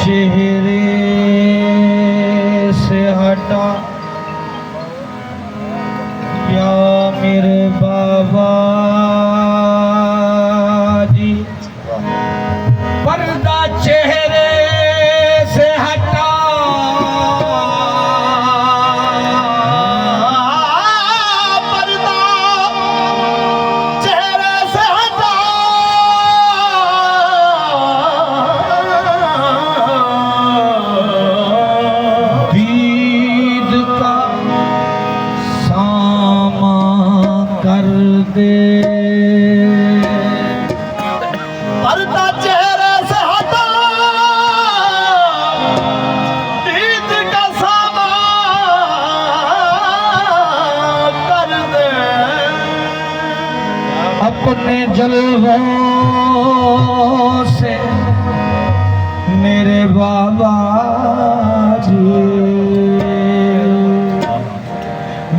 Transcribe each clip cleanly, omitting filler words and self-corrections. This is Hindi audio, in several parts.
चेहरे से हटा या मेरे बाबा जी, पर्दा चेहरे से हटा, पर्दा चेहरे से हटा, दीद का सामा कर दे। पर्दा चेहरे से हटा, दीद का सामा कर दे। अपने जलवों से मेरे बाबा जी,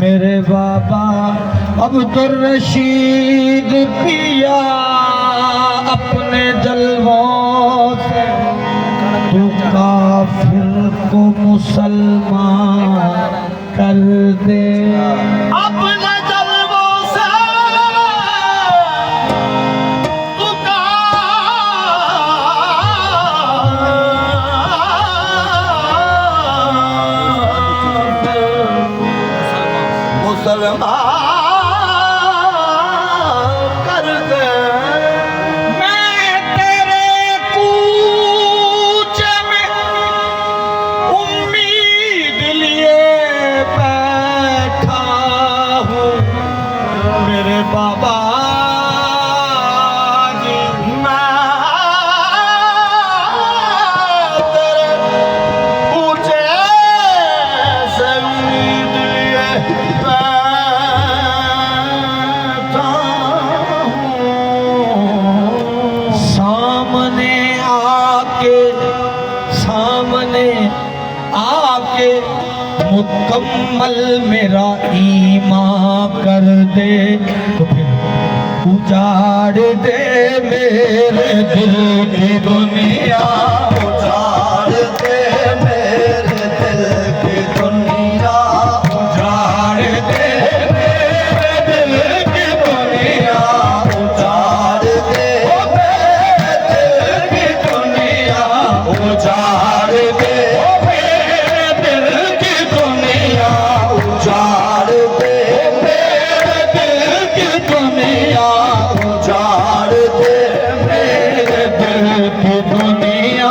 मेरे बाबा अब्दुल रशीद पिया, अपने जलवों से तू काफिर को मुसलमान कर दे। अपने जलवों से तू मुसलमान कर दे। मैं तेरे कूच में उम्मीद लिए बैठा हूँ मेरे बाबा जी। मैं तेरे कूचे से उम्मीद लिए सामने आके मुकम्मल मेरा ईमान कर दे। तो फिर उजाड़ दे मेरे दिल की दुनिया, उजाड़ दे मेरे दिल की दुनिया, उजाड़ दे मेरे दिल की दुनिया, उजाड़ दे मेरे दिल की दुनिया, उजाड़ दे मेरे दिल की दुनिया, उजाड़ दे मेरे दिल की दुनिया, उजाड़ दे मेरे दिल की दुनिया।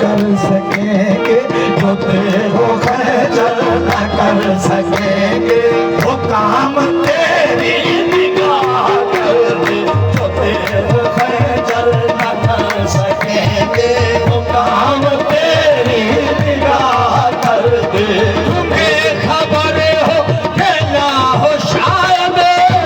कर सकेंगे, जो तेरो खैजल न कर सकेंगे, वो काम तेरी निगाह कर दे, जो तेरो खैजल न कर सकेंगे, वो काम तेरी निगाह कर दे। तुम्हें खबर हो कि ना हो शायद,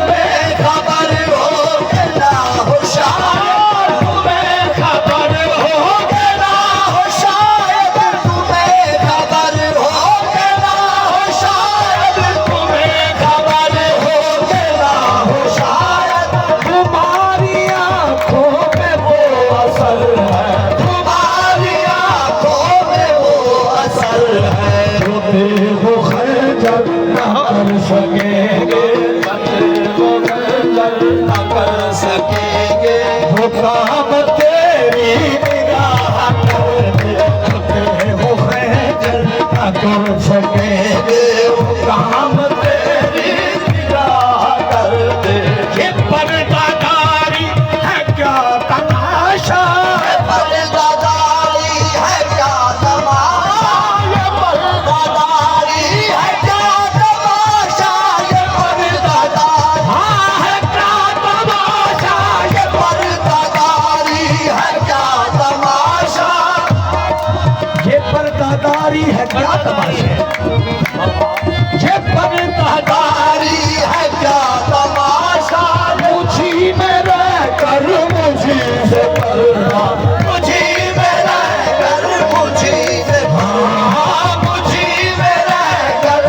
बेखबर हो कि ना हो शायद, तुम्हें खबर हो कि ना हो शायद, तुम्हें खबर हो कि ना हो शायद, तुम्हें खबर हो कि ना हो शायद, तुम्हारी आंखों में वो असर है, तुम्हारी आंखों में वो असर है, वो खैजल न कर सकेंगे, वो खैजल न कर सकेंगे, वो काम तेरी निगाह कर दे, वो खैजल न कर सकेंगे, वो काम तेरी निगाह कर दे। ये पर्दादारी है क्या तमाशा, ये पर्दादारी है क्या तमाशा, ये पर्दादारी है क्या तमाशा, ये पर्दादारी है क्या तमाशा, ये पर्दादारी है क्या तमाशा, ये पर्दादारी है क्या तमाशा, ये पर्दादारी है क्या तमाशा, मुझी में रहकर मुझी से पर्दा, मुझी में रहकर मुझी से, मुझी में रहकर,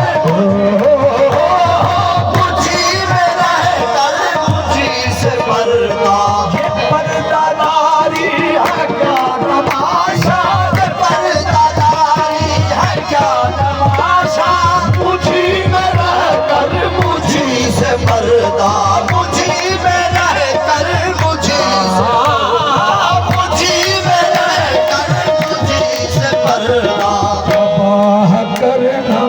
मुझी में रहकर मुझी से पर्दा, ये पर्दादारी है क्या तमाशा, ये पर्दादारी है क्या तमाशा, मुझी में रहकर मुझी से पर्दा, मुझी में रहकर मुझी से, मुझी में रहकर मुझी से पर्दा। तबाह करना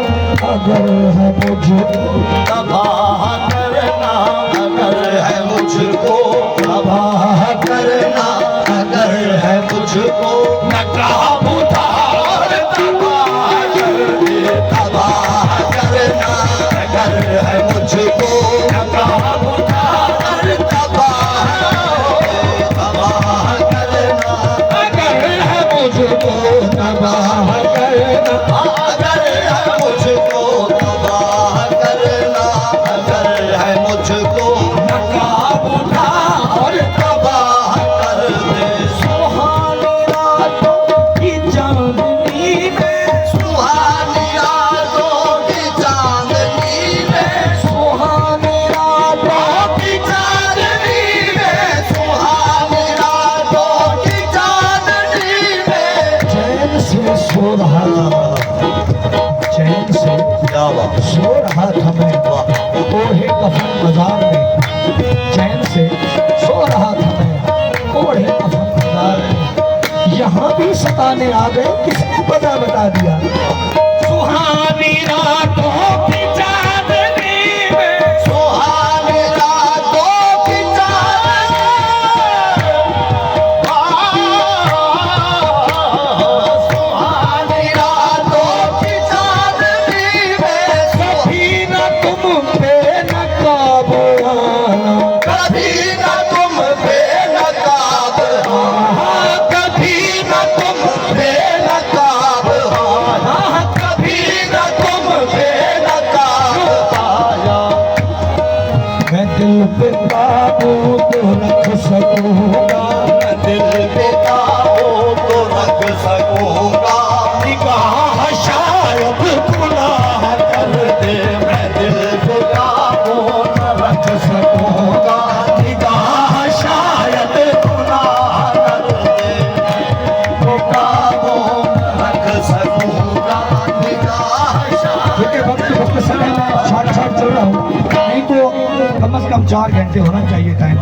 अगर है मुझको, तबाह करना अगर है मुझको, तबाह करना अगर है मुझको, नकाब उतार तबाह कर दे, तबाह करना अगर है मुझको, नकाब उतार तबाह करना अगर है मुझको, तबाह करना अगर है मुझको, तबाह करना अगर है मुझको, नकाब उतार तबाह कर दे। सुहानी रातों की चांदनी में, सुहानी रातों की चांदनी में, सुहानी रातों की चांदनी में, सुहानी रातों की चांदनी में, चैन से सो रहा था, चैन से सो रहा था मैं ओढ़े कफन बाजार में, चैन से सो रहा था मैं ओढ़े कफन बाजार में, यहाँ भी सताने आ गए, किसने पता बता दिया, सुहानी रातों की चांदनी में, सुहानी रातों की चांदनी, सुहानी रातों की चांदनी में, कभी न तुम पे नकाब आना, कभी न तुम पे नकाब आना, कभी न तुम पे नकाब आना, कभी न तुम पे नकाब आया। मैं दिल पे काबू तो रख सकूंगा, मैं दिल पे काबू तो रख सकूंगा, निगाह शायद गुनाह कर दे, मैं दिल पे काबू न रख सकूंगा, निगाह शायद गुनाह कर दे, तो काबू न रख सकूंगा, निगाह शायद। वक्त समय में शॉर्ट चल रहा हूँ, नहीं तो कम से कम 4 घंटे होना चाहिए टाइम।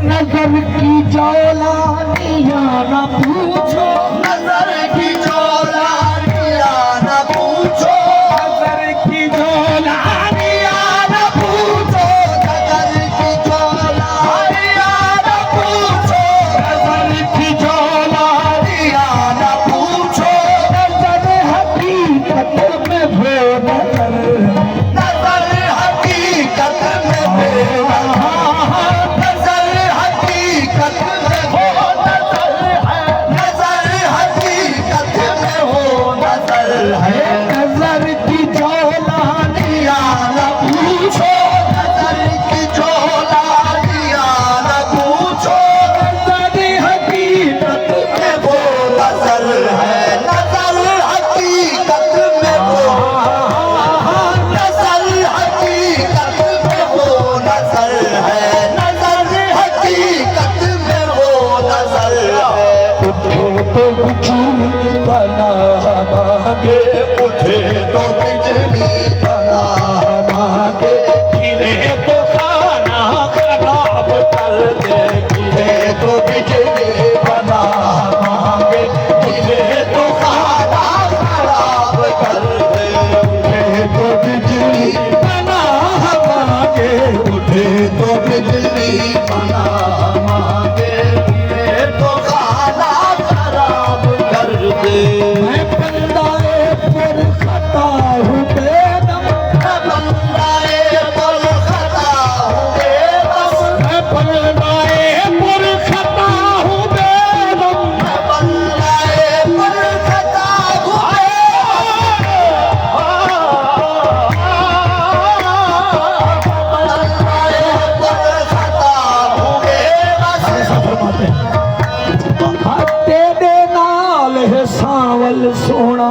नजर की जौलानिया न पूछो, नजर की जौलानिया न पूछो, नजर की जौलानिया न पूछो, नजर की जौलानिया न पूछो, नजर की जौलानिया न कर दे, तुझे तो बिजली बना मांगे, तुझे तो खाना खराब कर दे, तुझे तो बिजली बना मांगे, तुझे तो बिजली बना मांगे, तुझे तो खाना खराब कर दे। मैं बंदाए पर खता हूँ बेदम, मैं बंदाए पर खता हूँ बेदम, मैं बंदाए पर खता हूँ बेदम, मैं बंदाए पर खता हूँ तेरे नाल है सावल सोना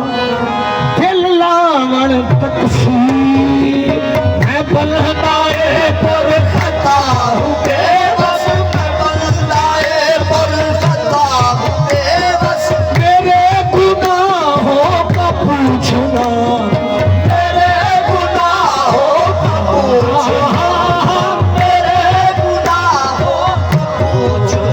दिल लावण तकसीर, मैं बंदाए पर खता हूँ बेबस, मैं बंदाए पर खता हूँ बेबस, मेरे गुनाहों का पूछना, मेरे गुनाहों का पूछना, मेरे गुनाहों का पूछो,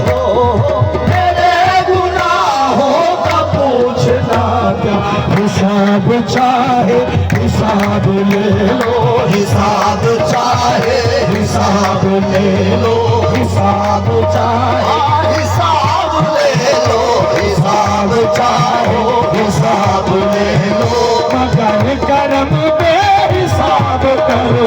मेरे गुनाहों का पूछना क्या, हिसाब चाहे हिसाब ले लो, हिसाब चाहे हिसाब ले लो, हिसाब चाहे हिसाब ले लो, हिसाब चाहे हिसाब ले लो, मगर कर्म बेहिसाब करो